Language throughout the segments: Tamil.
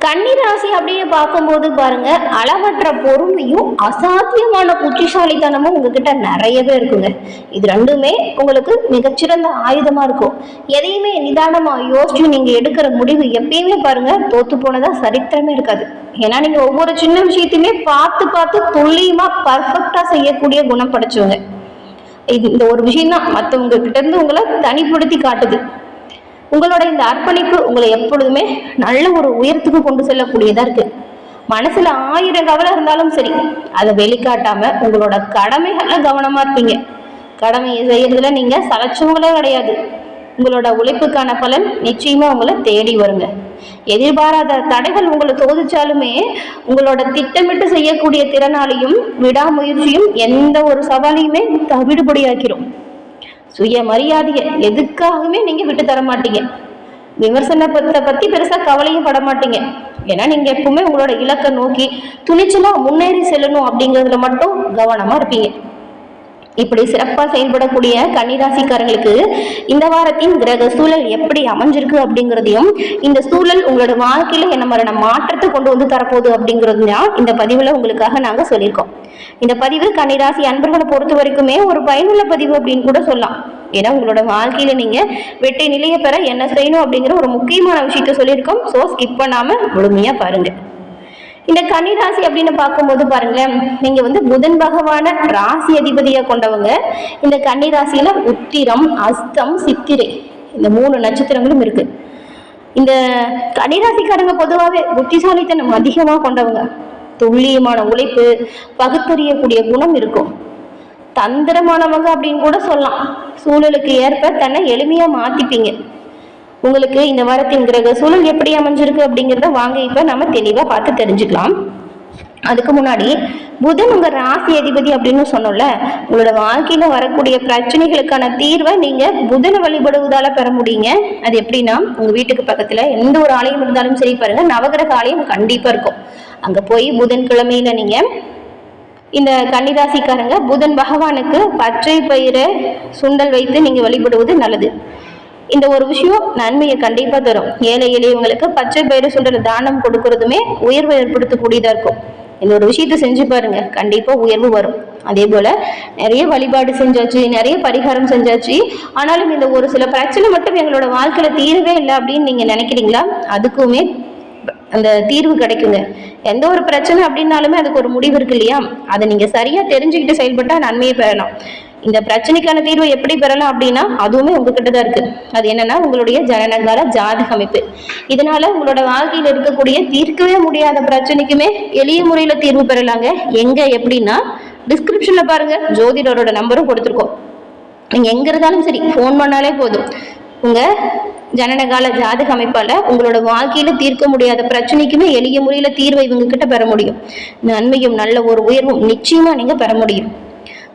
கன்னிராசி அப்படின்னு பார்க்கும்போது பாருங்க, அளவற்ற பொறுமையும் அசாத்தியமான புத்திசாலித்தனமும் உங்ககிட்ட நிறையவே இருக்குங்க. இது ரெண்டுமே உங்களுக்கு மிகச்சிறந்த ஆயுதமா இருக்கும். எதையுமே நிதானமா யோசிச்சு நீங்க எடுக்கிற முடிவு எப்பயுமே பாருங்க தோத்து போனதா சரித்திரமே இருக்காது. ஏன்னா நீங்க ஒவ்வொரு சின்ன விஷயத்தையுமே பார்த்து பார்த்து துல்லியமா பர்ஃபெக்டா செய்யக்கூடிய குணம் படைச்சவங்க. இந்த ஒரு விஷயம் தான் மற்றவங்க கிட்ட இருந்து உங்களை தனிப்படுத்தி காட்டுது. உங்களோட இந்த அர்ப்பணிப்பு உங்களை எப்பொழுதுமே நல்ல ஒரு உயரத்துக்கு கொண்டு செல்லக்கூடியதா இருக்கு. மனசுல 1000 கவலை இருந்தாலும் சரி, அதை வெளிக்காட்டாம உங்களோட கடமைகள்ல கவனமா இருப்பீங்க. கடமையை செய்யறதுல நீங்க சலைச்சவங்களே கிடையாது. உங்களோட உழைப்புக்கான பலன் நிச்சயமா உங்களை தேடி வருங்க. எதிர்பாராத தடைகள் உங்களை சோதிச்சாலுமே உங்களோட திட்டமிட்டு செய்யக்கூடிய திறனாலையும் விடாமுயற்சியும் எந்த ஒரு சவாலையுமே தவிடுபடியாக்கிறோம். சுய மரியாதையை எதுக்காகவுமே நீங்க விட்டு தர மாட்டீங்க. விமர்சனத்தை பத்தி பெருசா கவலையும் பட மாட்டீங்க. ஏன்னா நீங்க எப்பவுமே உங்களோட இலக்கை நோக்கி துணிச்சலா முன்னேறி செல்லணும் அப்படிங்கிறதுல மட்டும் கவனமா இருப்பீங்க. இப்படி சிறப்பா செயல்படக்கூடிய கன்னிராசிக்காரங்களுக்கு இந்த வாரத்தின் கிரக சூழல் எப்படி அமைஞ்சிருக்கு அப்படிங்கிறதையும், இந்த சூழல் உங்களோட வாழ்க்கையில என்ன மாதிரியான மாற்றத்தை கொண்டு வந்து தரப்போகுது அப்படிங்கிறது தான் இந்த பதிவுல உங்களுக்காக நாங்க சொல்லியிருக்கோம். இந்த பதிவு கன்னிராசி அன்பர்களை பொறுத்த வரைக்குமே ஒரு பயனுள்ள பதிவு அப்படின்னு கூட சொல்லலாம். ஏன்னா உங்களோட வாழ்க்கையில நீங்க வெற்றி நிலையை பெற என்ன செய்யணும் அப்படிங்கிற ஒரு முக்கியமான விஷயத்த சொல்லியிருக்கோம். ஸோ ஸ்கிப் பண்ணாம முழுமையா பாருங்க. இந்த கன்னிராசி அப்படின்னு பார்க்கும்போது பாருங்களேன், நீங்க புதன் பகவான ராசி அதிபதியா கொண்டவங்க. இந்த கன்னிராசியில உத்திரம், அஸ்தம், சித்திரை இந்த 3 நட்சத்திரங்களும் இருக்கு. இந்த கன்னிராசிக்காரங்க பொதுவாகவே புத்திசாலித்தனம் அதிகமா கொண்டவங்க. துல்லியமான உழைப்பு, பகுத்தறியக்கூடிய குணம் இருக்கும். தந்திரமானவங்க அப்படின்னு கூட சொல்லலாம். சூழலுக்கு ஏற்ப தன்னை எளிமையா மாத்திப்பீங்க. உங்களுக்கு இந்த வாரத்தின் கிரக சூழல் எப்படி அமைஞ்சிருக்கு அப்படிங்கிறத வாங்க இப்ப நம்ம தெளிவா பார்த்து தெரிஞ்சுக்கலாம். அதுக்கு முன்னாடி புதன் உங்க ராசி அதிபதி அப்படின்னு சொன்னோம்ல, உங்களோட வாழ்க்கையில வரக்கூடிய பிரச்சனைகளுக்கான தீர்வை நீங்க புதனை வழிபடுவதால பெற முடியுங்க. அது எப்படின்னா, உங்க வீட்டுக்கு பக்கத்துல எந்த ஒரு ஆலயம் இருந்தாலும் சரி பாருங்க, நவகிரக ஆலயம் கண்டிப்பா இருக்கும். அங்க போய் புதன்கிழமையில நீங்க இந்த கன்னிராசிக்காரங்க புதன் பகவானுக்கு பச்சை பயிரை சுண்டல் வைத்து நீங்க வழிபடுவது நல்லது. இந்த ஒரு விஷயம் நன்மையை கண்டிப்பா தரும். ஏழை எளியவங்களுக்கு பச்சை பயிறு சுண்டல் தானம் கொடுக்கறதுமே உயர்வை ஏற்படுத்தக்கூடியதா இருக்கும். இந்த ஒரு விஷயத்த செஞ்சு பாருங்க, கண்டிப்பா உயர்வு வரும். அதே போல நிறைய வழிபாடு செஞ்சாச்சு, நிறைய பரிகாரம் செஞ்சாச்சு, ஆனாலும் இந்த ஒரு சில பிரச்சனை மட்டும் எங்களோட வாழ்க்கையில தீர்வே இல்லை அப்படின்னு நீங்க நினைக்கிறீங்களா? அதுக்குமே அந்த தீர்வு கிடைக்குங்க. எந்த ஒரு பிரச்சனை அப்படின்னாலுமே அதுக்கு ஒரு முடிவு இருக்கு இல்லையா? அதை நீங்க சரியா தெரிஞ்சுக்கிட்டு செயல்பட்டா நன்மையை பெறலாம். இந்த பிரச்சனைக்கான தீர்வை எப்படி பெறலாம் அப்படின்னா, அதுவுமே உங்ககிட்ட தான் இருக்கு. அது என்னன்னா, உங்களுடைய ஜனனகால ஜாதக அமைப்பு. இதனால உங்களோட வாழ்க்கையில இருக்கக்கூடிய தீர்க்கவே முடியாத பிரச்சனைக்குமே எளிய முறையில தீர்வு பெறலாங்க. எங்க எப்படின்னா, டிஸ்கிரிப்ஷன்ல பாருங்க, ஜோதிடரோட நம்பரும் கொடுத்துருக்கோம். நீங்க எங்க இருந்தாலும் சரி போன் பண்ணாலே போதும். உங்க ஜனனகால ஜாதக அமைப்பால உங்களோட வாழ்க்கையில தீர்க்க முடியாத பிரச்சனைக்குமே எளிய முறையில தீர்வை இவங்க கிட்ட பெற முடியும். நன்மையும் நல்ல ஒரு உயர்வும் நிச்சயமா நீங்க பெற முடியும்.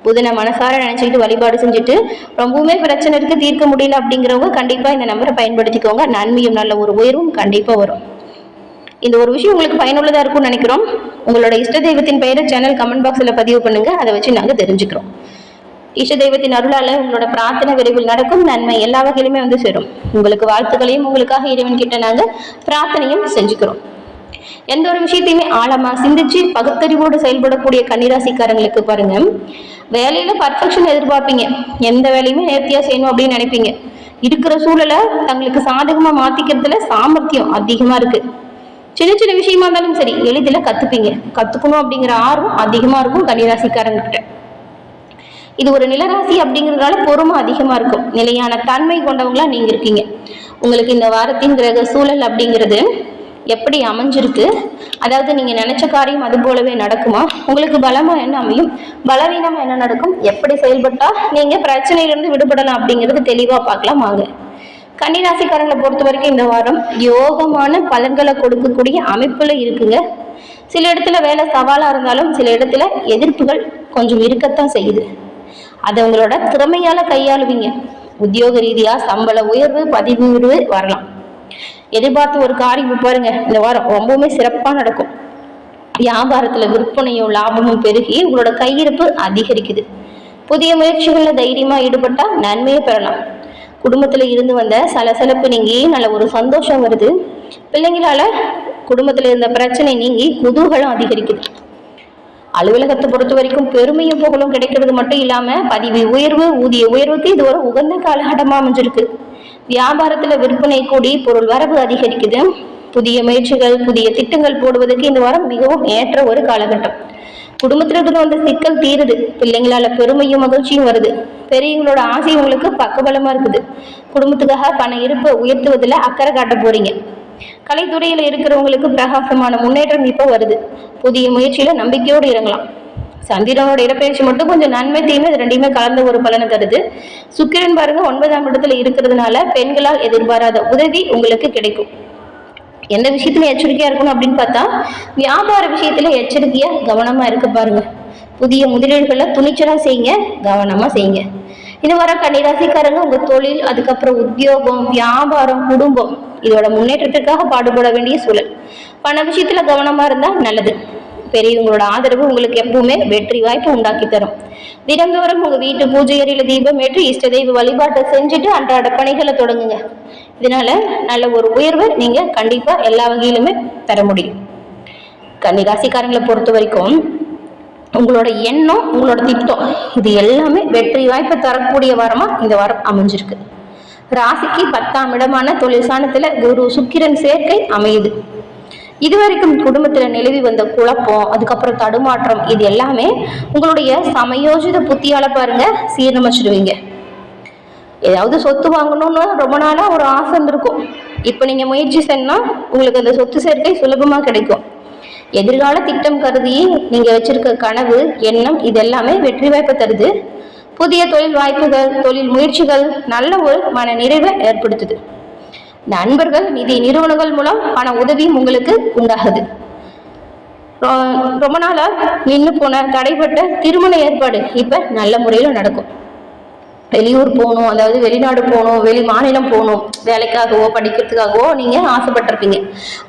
புதனை மனசார நினைச்சுக்கிட்டு வழிபாடு செஞ்சுட்டு ரொம்பவுமே பிரச்சனை இருக்கு, தீர்க்க முடியல அப்படிங்கிறவங்க கண்டிப்பா இந்த நம்பரை பயன்படுத்திக்கோங்க. நன்மையும் நல்ல ஒரு உயர்வும் கண்டிப்பா வரும். இந்த ஒரு விஷயம் உங்களுக்கு பயனுள்ளதா இருக்கும்னு நினைக்கிறோம். உங்களோட இஷ்ட தெய்வத்தின் பெயரை சேனல் கமெண்ட் பாக்ஸ்ல பதிவு பண்ணுங்க. அதை வச்சு நாங்க தெரிஞ்சுக்கிறோம். இஷ்ட தெய்வத்தின் அருளால உங்களோட பிரார்த்தனை விரைவில் நடக்கும். நன்மை எல்லா வகையிலுமே சேரும். உங்களுக்கு வாழ்த்துக்களையும் உங்களுக்காக இறைவன் கிட்ட நாங்க பிரார்த்தனையும் செஞ்சுக்கிறோம். எந்த ஒரு விஷயத்தையுமே ஆழமா சிந்திச்சு பகுத்தறிவோடு செயல்படக்கூடிய கன்னிராசிக்காரங்களுக்கு பாருங்க, வேலையில பர்ஃபெக்ஷன் எதிர்பார்ப்பீங்க. எந்த வேலையுமே நேர்த்தியா செய்யணும் அப்படின்னு நினைப்பீங்க. இருக்கிற சூழலை தங்களுக்கு சாதகமா மாத்திக்கிறதுல சாமர்த்தியம் அதிகமா இருக்கு. சின்ன சின்ன விஷயமா இருந்தாலும் சரி எளிதில் கத்துப்பீங்க. கத்துக்கணும் அப்படிங்கிற ஆர்வம் அதிகமா இருக்கும் கன்னிராசிக்காரங்க கிட்ட. இது ஒரு நிலராசி அப்படிங்கிறதுனால பொறுமை அதிகமா இருக்கும். நிலையான தன்மை கொண்டவங்களா நீங்க இருக்கீங்க. உங்களுக்கு இந்த வாரத்தின் கிரக சூழல் அப்படிங்கிறது எப்படி அமைஞ்சிருக்கு, அதாவது நீங்க நினைச்ச காரியம் அது போலவே நடக்குமா, உங்களுக்கு பலமா என்ன அமையும், பலவீனமா என்ன நடக்கும், எப்படி செயல்பட்டா நீங்க பிரச்சனையிலிருந்து விடுபடலாம் அப்படிங்கிறது தெளிவா பார்க்கலாம் வாங்க. கன்னிராசிக்காரங்களை பொறுத்த வரைக்கும் இந்த வாரம் யோகமான பலன்களை கொடுக்கக்கூடிய அமைப்புல இருக்குங்க. சில இடத்துல வேலை சவாலா இருந்தாலும் சில இடத்துல எதிர்ப்புகள் கொஞ்சம் இருக்கத்தான் செய்யுது. அதை உங்களோட திறமையால கையாளுவீங்க. உத்தியோக ரீதியா சம்பள உயர்வு, பதவி உயர்வு வரலாம். எதிர்பார்த்து ஒரு காரியம் பாருங்க இந்த வாரம் ரொம்பவுமே சிறப்பா நடக்கும். வியாபாரத்துல விற்பனையும் லாபமும் பெருகி உங்களோட கையிருப்பு அதிகரிக்குது. புதிய முயற்சிகள்ல தைரியமா ஈடுபட்டா நன்மையை பெறலாம். குடும்பத்துல இருந்து வந்த சலசலப்பு நீங்கி நல்ல ஒரு சந்தோஷம் வருது. பிள்ளைங்களால குடும்பத்தில் இருந்த பிரச்சனை நீங்கி குதூகலம் அதிகரிக்குது. அலுவலகத்தை பொறுத்த வரைக்கும் பெருமையும் புகழும் கிடைக்கிறது மட்டும் இல்லாம பதவி உயர்வு, ஊதிய உயர்வுக்கு இது ஒரு உகந்த காலகட்டமா அமைஞ்சிருக்கு. வியாபாரத்துல விற்பனை கூடி பொருள் வரவு அதிகரிக்குது. புதிய முயற்சிகள், புதிய திட்டங்கள் போடுவதற்கு இந்த வாரம் மிகவும் ஏற்ற ஒரு காலகட்டம். குடும்பத்துல இருக்கிற வந்த சிக்கல் தீருது. பிள்ளைங்களால பெருமையும் மகிழ்ச்சியும் வருது. பெரியவங்களோட ஆசை உங்களுக்கு பக்கபலமா இருக்குது. குடும்பத்துக்காக பண இருப்பை உயர்த்துவதில் அக்கறை காட்ட போறீங்க. கலைத்துறையில இருக்கிறவங்களுக்கு பிரகாசமான முன்னேற்றம் இப்ப வருது. புதிய முயற்சியில நம்பிக்கையோடு இறங்கலாம். சந்திரனோட இடப்பெயர்ச்சி மட்டும் கொஞ்சம் நன்மை தீமை ரெண்டையுமே கலந்த ஒரு பலனை தருது. சுக்கிரன் பாருங்க 9ஆம் இடத்துல இருக்கிறதுனால பெண்களால் எதிர்பாராத உதவி உங்களுக்கு கிடைக்கும். எந்த விஷயத்துல எச்சரிக்கையா இருக்கணும் அப்படின்னு பார்த்தா வியாபார விஷயத்துல எச்சரிக்கையா கவனமா இருக்க பாருங்க. புதிய முதலீடுகளை துணிச்சலா செய்யுங்க, கவனமா செய்யுங்க. இது வர கன்னிராசிக்காரங்க உங்க தொழில், அதுக்கப்புறம் உத்தியோகம், வியாபாரம், குடும்பம் இதோட முன்னேற்றத்திற்காக பாடுபட வேண்டிய சூழல். பண விஷயத்துல கவனமா இருந்தா நல்லது. பெரியவங்களோட ஆதரவு உங்களுக்கு எப்பவுமே வெற்றி வாய்ப்பு உண்டாக்கி தரும். தினந்தோறும் உங்க வீட்டு பூஜை அறையில தீபம் ஏற்றி இஷ்ட தெய்வ வழிபாட்டை செஞ்சுட்டு அன்றாட பணிகளை தொடங்குங்க. இதனால நல்ல ஒரு உயர்வை நீங்க கண்டிப்பா எல்லா வகையிலுமே பெற முடியும். கன்னிராசிக்காரங்களை பொறுத்த வரைக்கும் உங்களோட எண்ணம், உங்களோட திட்டம் இது எல்லாமே வெற்றி வாய்ப்பை தரக்கூடிய வாரமா இந்த வாரம் அமைஞ்சிருக்கு. ராசிக்கு 10ஆம் இடமான தொழில் ஸ்தானத்துல குரு சுக்கிரன் சேர்க்கை அமையுது. இதுவரைக்கும் குடும்பத்துல நிலவி வந்த குழப்பம், அதுக்கப்புறம் தடுமாற்றம் இது எல்லாமே உங்களுடைய சமயோஜித புத்தியால பாருங்க சீரமைச்சிடுவீங்க. ஏதாவது சொத்து வாங்கணும்னு ரொம்ப நாளா ஒரு ஆசை இருந்திருக்கும். இப்ப நீங்க முயற்சி செஞ்சா உங்களுக்கு அந்த சொத்து சேர்க்கை சுலபமா கிடைக்கும். எதிர்கால திட்டம் கருதி நீங்க வச்சிருக்க கனவு, எண்ணம் இது எல்லாமே வெற்றி வாய்ப்பை தருது. புதிய தொழில் வாய்ப்புகள், தொழில் முயற்சிகள் நல்ல ஒரு மன நிறைவை ஏற்படுத்துது. நண்பர்கள், நிதி நிறுவனங்கள் மூலம் பண உதவியும் உங்களுக்கு உண்டாகுது. ரொம்ப நாளா நின்று போன தடைப்பட்ட திருமண ஏற்பாடு இப்ப நல்ல முறையில நடக்கும். வெளியூர் போகணும், அதாவது வெளிநாடு போகணும், வெளி மாநிலம் போகணும், வேலைக்காகவோ படிக்கிறதுக்காகவோ நீங்க ஆசைப்பட்டிருப்பீங்க.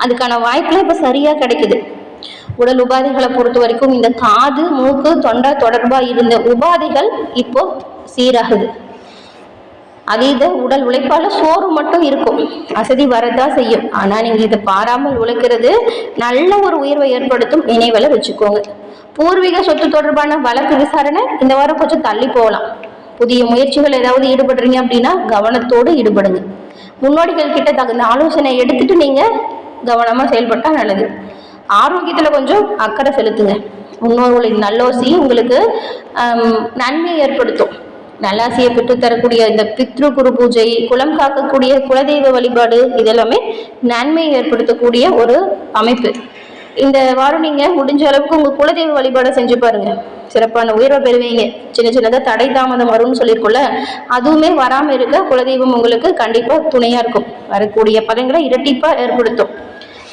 அதுக்கான வாய்ப்புலாம் இப்ப சரியா கிடைக்குது. உடல் உபாதைகளை பொறுத்த வரைக்கும் இந்த காது, மூக்கு, தொண்டை தொடர்பா இருந்த உபாதைகள் இப்போ சீராகுது. அதீத உடல் உழைப்பால சோறு மட்டும் இருக்கும், அசதி வரதான் செய்யும். ஆனா நீங்க இதை பாராமல் உழைக்கிறது நல்ல ஒரு உயர்வை ஏற்படுத்தும். நினைவுல வச்சுக்கோங்க. பூர்வீக சொத்து தொடர்பான வழக்கு விசாரணை இந்த வாரம் கொஞ்சம் தள்ளி போகலாம். புதிய முயற்சிகள் ஏதாவது ஈடுபடுறீங்க அப்படின்னா கவனத்தோடு ஈடுபடுங்க. முன்னோடிகள் கிட்ட தகுந்த ஆலோசனை எடுத்துட்டு நீங்க கவனமா செயல்பட்டா நல்லது. ஆரோக்கியத்துல கொஞ்சம் அக்கறை செலுத்துங்க. முன்னோர்களின் நல்லோசி உங்களுக்கு நன்மையை ஏற்படுத்தும். நல்லாசியை பெற்று தரக்கூடிய இந்த பித்ரு குரு பூஜை, குலம் காக்கக்கூடிய குலதெய்வ வழிபாடு இதெல்லாமே நன்மையை ஏற்படுத்தக்கூடிய ஒரு அமைப்பு. இந்த வாரம் நீங்க முடிஞ்ச அளவுக்கு உங்க குலதெய்வ வழிபாடை செஞ்சு பாருங்க, சிறப்பான உயர்வை பெறுவீங்க. சின்ன சின்னதா தடை தாமதம் வரும்னு சொல்லியிருக்கோம்ல, அதுவுமே வராம இருக்க குலதெய்வம் உங்களுக்கு கண்டிப்பா துணையா இருக்கும். வரக்கூடிய பலன்களை இரட்டிப்பா ஏற்படுத்தும்.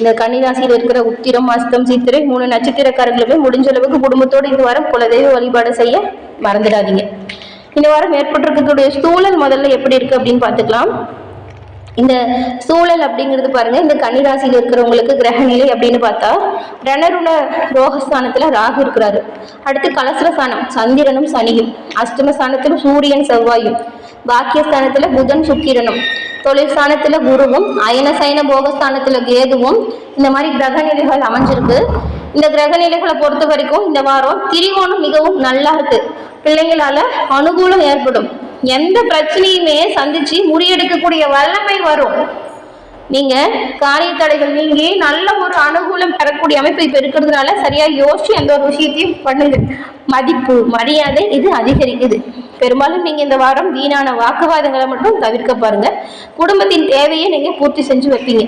இந்த கன்னிராசியில் இருக்கிற உத்திரம், அஸ்தம், சித்திரை 3 நட்சத்திரக்காரர்களுமே முடிஞ்ச அளவுக்கு குடும்பத்தோடு இந்த வாரம் குலதெய்வ வழிபாடு செய்ய மறந்துடாதீங்க. இந்த வாரம் ஏற்பட்டிருக்கக்கூடிய சூழல் முதல்ல எப்படி இருக்கு அப்படின்னு பார்த்துக்கலாம். இந்த சூழல் அப்படிங்கிறது பாருங்க, இந்த கன்னிராசியில் இருக்கிறவங்களுக்கு கிரக நிலை அப்படின்னு பார்த்தா ரணருண ரோகஸ்தானத்துல ராகு இருக்கிறாரு. அடுத்து கலசரஸ்தானம் சந்திரனும் சனியும், அஷ்டமஸ்தானத்துல சூரியன் செவ்வாயும், பாக்கியஸ்தானத்துல புதன் சுக்கிரனும், தொழில் ஸ்தானத்துல குருவும், அயன சயன போகஸ்தானத்துல கேதுவும் இந்த மாதிரி கிரக நிலைகள் அமைஞ்சிருக்கு. இந்த கிரக நிலைகளை பொறுத்த வரைக்கும் இந்த வாரம் திரிகோணம் மிகவும் நல்லா இருக்கு. பிள்ளைங்களால அனுகூலம் ஏற்படும். எந்த பிரச்சனையுமே சந்திச்சு முறியடிக்கக்கூடிய வல்லமை வரும். நீங்க காரிய தடைகள் நீங்கி நல்ல ஒரு அனுகூலம் பெறக்கூடிய அமைப்பு இப்ப இருக்கிறதுனால சரியா யோசிச்சு எந்த ஒரு விஷயத்தையும் பண்ணுங்க. மதிப்பு, மரியாதை இது அதிகரிக்குது. பெரும்பாலும் நீங்க இந்த வாரம் வீணான வாக்குவாதங்களை மட்டும் தவிர்க்க பாருங்க. குடும்பத்தின் தேவையை நீங்க பூர்த்தி செஞ்சு வைப்பீங்க.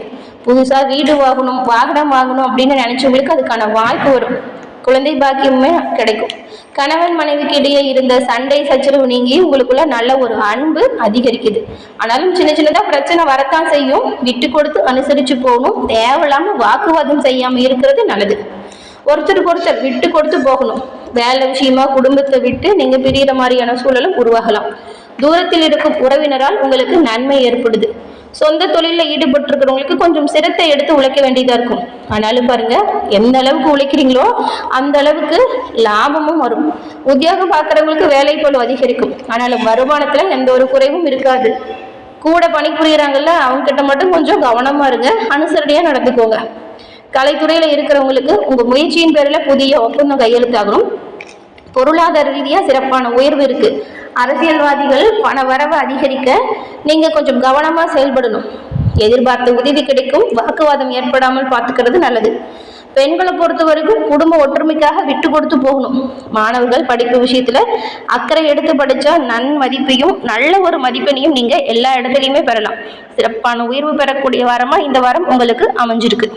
புதுசா வீடு வாங்கணும், வாகனம் வாங்கணும் அப்படின்னு நினைச்சவங்களுக்கு அதுக்கான வாய்ப்பு வரும். குழந்தை பாக்கியமே கிடைக்கும். கணவன் மனைவிக்கு இடையே இருந்த சண்டை சச்சரவு நீங்கி உங்களுக்குள்ள நல்ல ஒரு அன்பு அதிகரிக்குது. ஆனாலும் சின்ன சின்னதா பிரச்சனை வரத்தான் செய்யும். விட்டு கொடுத்து அனுசரிச்சு போகணும். தேவையில்லாம வாக்குவாதம் செய்யாம இருக்கிறது நல்லது. ஒருத்தருக்கு ஒருத்தர் விட்டு கொடுத்து போகணும். வேலை விஷயமா குடும்பத்தை விட்டு நீங்க பிரியிற மாதிரியான சூழலும் உருவாகலாம். தூரத்தில் இருக்கும் உறவினரால் உங்களுக்கு நன்மை ஏற்படுது. சொந்த தொழிலில் ஈடுபட்டிருக்கிறவங்களுக்கு கொஞ்சம் சிரத்தை எடுத்து உழைக்க வேண்டியதா இருக்கும். ஆனாலும் பாருங்க, எந்த அளவுக்கு உழைக்கிறீங்களோ அந்த அளவுக்கு லாபமும் வரும். உத்தியோகம் பார்க்குறவங்களுக்கு வேலை பளு அதிகரிக்கும். ஆனாலும் வருமானத்துல எந்த ஒரு குறைவும் இருக்காது. கூட பணிபுரிகிறாங்கல்ல, அவங்க கிட்ட மட்டும் கொஞ்சம் கவனமா இருங்க, அனுசரணையா நடந்துக்கோங்க. கலைத்துறையில் இருக்கிறவங்களுக்கு உங்கள் முயற்சியின் பேரில் புதிய ஒப்பந்தம் கையெழுத்தாகணும். பொருளாதார ரீதியாக சிறப்பான உயர்வு இருக்கு. அரசியல்வாதிகள் பண வரவு அதிகரிக்க நீங்க கொஞ்சம் கவனமா செயல்படணும். எதிர்பார்த்த உதவி கிடைக்கும். வாக்குவாதம் ஏற்படாமல் பார்த்துக்கிறது நல்லது. பெண்களை பொறுத்த வரைக்கும் குடும்ப ஒற்றுமைக்காக விட்டு கொடுத்து போகணும். மாணவர்கள் படிப்பு விஷயத்துல அக்கறை எடுத்து படிச்சா நன்மதிப்பையும் நல்ல ஒரு மதிப்பெண்ணையும் நீங்க எல்லா இடத்துலையுமே பெறலாம். சிறப்பான உயர்வு பெறக்கூடிய வாரமா இந்த வாரம் உங்களுக்கு அமைஞ்சிருக்கு.